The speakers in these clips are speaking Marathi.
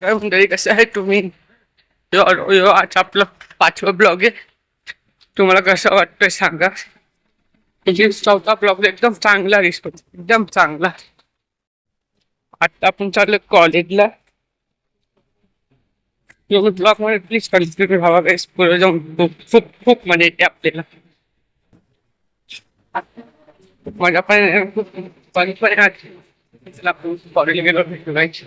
काय मंडळी, कसं आहे तुम्ही? आज आपलं 5वं ब्लॉग आहे. तुम्हाला कसं वाटतंय सांगा. चौथा ब्लॉग एकदम चांगला रिस्पॉन्स, एकदम चांगला. आता आपण चाललो कॉलेजला. ब्लॉग मध्ये प्लीज कंटिन्यू व्हावा गाईस. पुढे जाऊन खूप खूप खूप मजा येते आपल्याला. मजा पण खूप फन पण आहे. चला आपण कॉलेजला गेलो भेटू गाईस.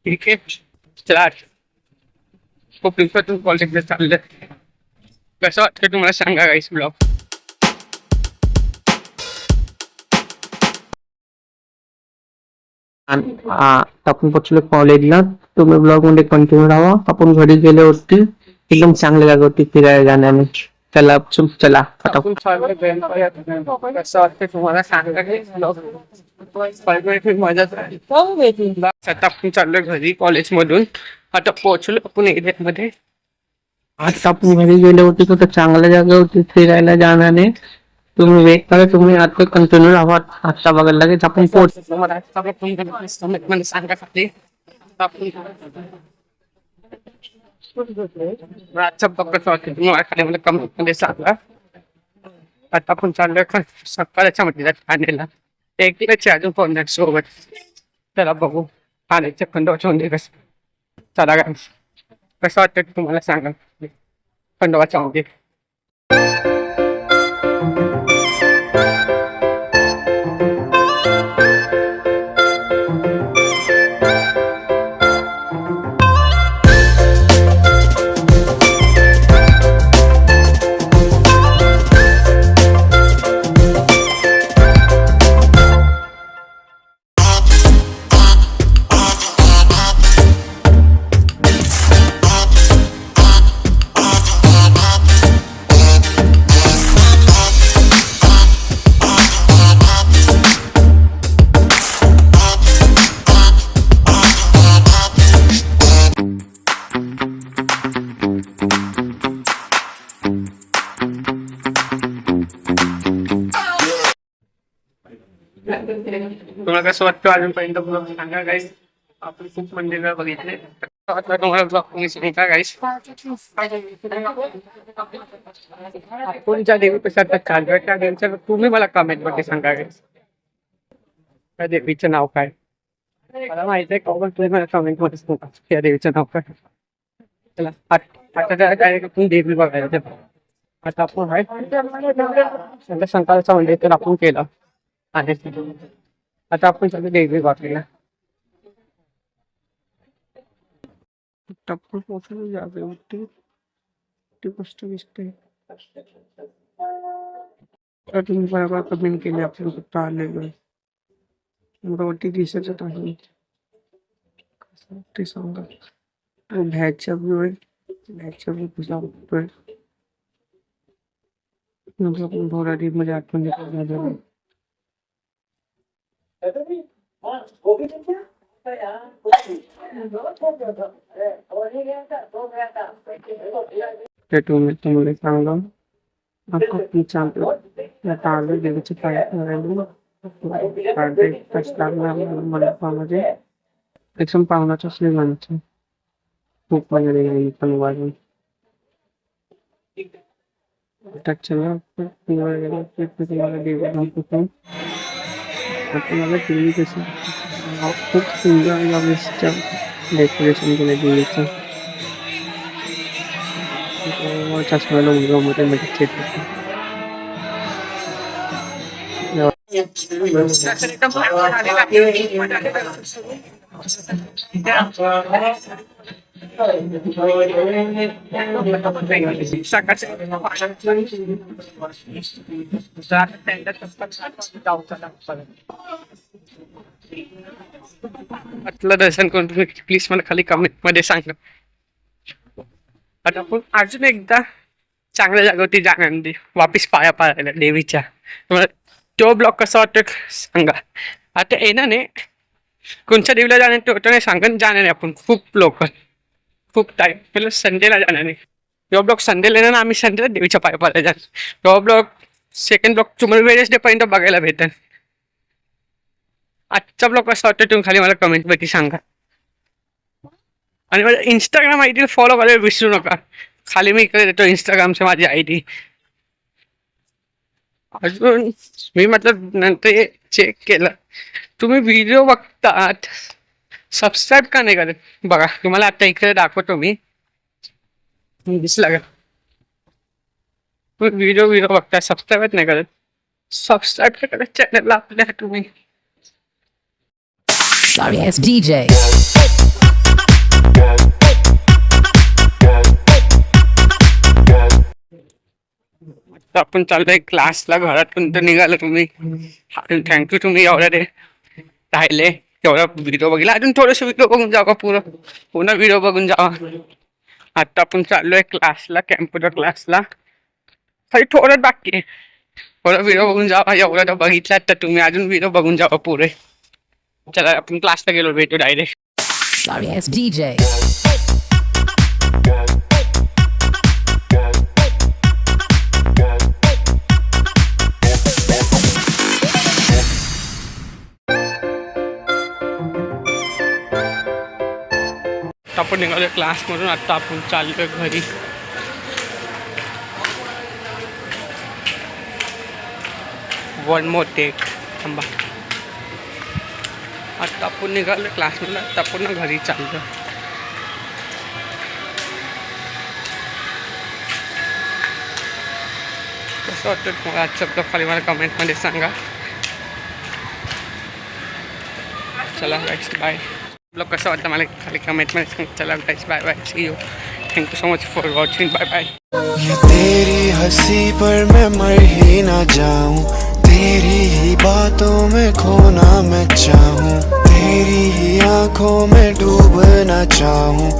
ठीक आहे, चला. खूप दिवसातून कॉलेजला चाललंय. कसं वाटतं तुम्हाला सांगा गाईस ब्लॉग. आपण पोचलो कॉलेजला. तुम्ही ब्लॉग मध्ये कंटिन्यू राहा. आपण घरी गेल्यावरती एकदम चांगल्या जागेवरती फिरायला जाण्याने. चला चला आपण चाललोय गणपती. कसं वाटतं तुम्हाला सांगा गाईस ब्लॉग. मजा झाली. आता आपण चाललोय घरी कॉलेजमधून. आता पोहोचलो आपण एरियामध्ये. आता आपण घरी गेल्यावरती कुठं चांगल्या जागेवरती फिरायला जाण्याने. तुम्ही वेट करा. तुम्ही आता कंटिन्यू राहा. आता बघायला लगेच आपण पोहोच. सांगा खाली आजचा बघत वाटतं तुम्हाला खाली मला कमेंट मध्ये सांगा. आता आपण चाललोय सकाळच्या मध्ये ठाण्याला. एक दिवस अजून फोन सोबत. चला बघू ठाण्याच्या खंडोबाच्या मंदिर कसं. चला काय कसं वाटतं तुम्हाला सांगा खंडोबाच्या मंदिर. तुम्हाला कसं वाटतं अजूनपर्यंत ब्लॉग सांगा गाईस. आपण खूप मंदिर बघितले. तुम्हाला ब्लॉग तुम्ही सांगा गाईस. आपण ज्या देवीपेक्षा चालू त्या देवीचं तुम्ही मला कमेंट मध्ये सांगा गाईस. त्या देवीचं नाव काय मला माहिती आहे का, पण तुम्ही मला कमेंट मध्ये सांगा त्या देवीचं नाव काय. चला आता काय आपण देवी बघायला. आता आपण आहे शंकराचा मंदिर तर आपण केलं. आणि आता आपण सगळे देवी वाटलेला. आपण पोहोचलो जागेवरती. ती गोष्ट दिसते. तुम्ही बरोबर कमेंट केली. आपण कुठं आलेलो वरती दिसतच आहे. कसं ते सांगा. भ्याच्या व्यू आपण भोराडी मध्ये आठवण येतो. ते तुम्हाला सांगा. आपण चांगलं आता आलो देवीचे पाय मध्ये एकदम पाहुणाच असले माणसं खूप वगैरे पण वाजून तुम्हाला देवी दाखवतो. तुम्हाला देवी कशी खूप सुंदर डेकोरेशन केलं देवीचं. चष्म्याला मुलगा मध्ये म्हटलं दर्शन करून तुम्ही प्लीज मला खाली कमेंट मध्ये सांगा. आता आपण अजून एकदा चांगल्या जागेवरती जाणार वापिस पाया पाडायला देवीच्या. तो ब्लॉग कसा वाटतो सांगा. आता येणार नाही कोणत्या देवीला जाणार तो नाही सांगा. जाणार आहे आपण खूप लोक खूप टाईम पहिलं संडेला जाणार नाही. तो ब्लॉग संडेला येणार ना. आम्ही संडेला देवीच्या पाया पाडायला जाणार. तो ब्लॉग सेकंड ब्लॉग तुम्हाला वेळेस डे पर्यंत बघायला भेटेल. आजचा ब्लॉग कसा वाटतं तुम्ही खाली मला कमेंट मध्ये सांगा. आणि माझ्या इंस्टाग्राम आय डी फॉलो करायला विसरू नका. खाली मी इकडे देतो इंस्टाग्रामची माझी आय डी. अजून मी मतलब नंतर चेक केलं, तुम्ही व्हिडिओ बघतात सबस्क्राईब का नाही करत बघा. तुम्हाला आता इकडे दाखवतो मी, दिसला का? तुम्ही व्हिडिओ बघताय सबस्क्राईबच नाही करत. सबस्क्राईब करा चॅनलला आपल्या तुम्ही. Sorry ass DJ. आता आपण चाललोय क्लासला. घरातून तर निघालो तुम्ही. थँक्यू तुम्ही एवढ्या ते राहिले, तेवढा व्हिडिओ बघितला. अजून थोडंसं व्हिडिओ बघून जावा, पूर्ण व्हिडिओ बघून जावा. आता आपण चाललोय क्लासला, कॅम्प्युटर क्लासला. खाली थोडं बाकी आहे, थोडा व्हिडिओ बघून जावा. एवढं तर बघितला तर तुम्ही अजून व्हिडिओ बघून जावा पुरे. चला आपण क्लासला गेलो, भेटू डायरेक्ट. Sorry ass DJ. आपण निघालोय क्लासमधून. आता आपण चाललोय घरी. वन मोर टेक थांबा. आता आपण निघालोय क्लासमधून. आता आपण घरी चाललो. कसं वाटतं तुम्हाला आजचा ब्लॉग खाली मला कमेंटमध्ये सांगा. चला गाईस बाय. ब्लॉग कसा वाटतं मला खाली कमेंटमध्ये सांगा. चला guys bye bye, see you. Thank you so much for watching. Bye bye. ये तेरी हंसी पर मैं मर ही ना जाऊं, तेरी ही बातों में खोना मैं चाहूं, तेरी ही आंखों में डूबना चाहूं.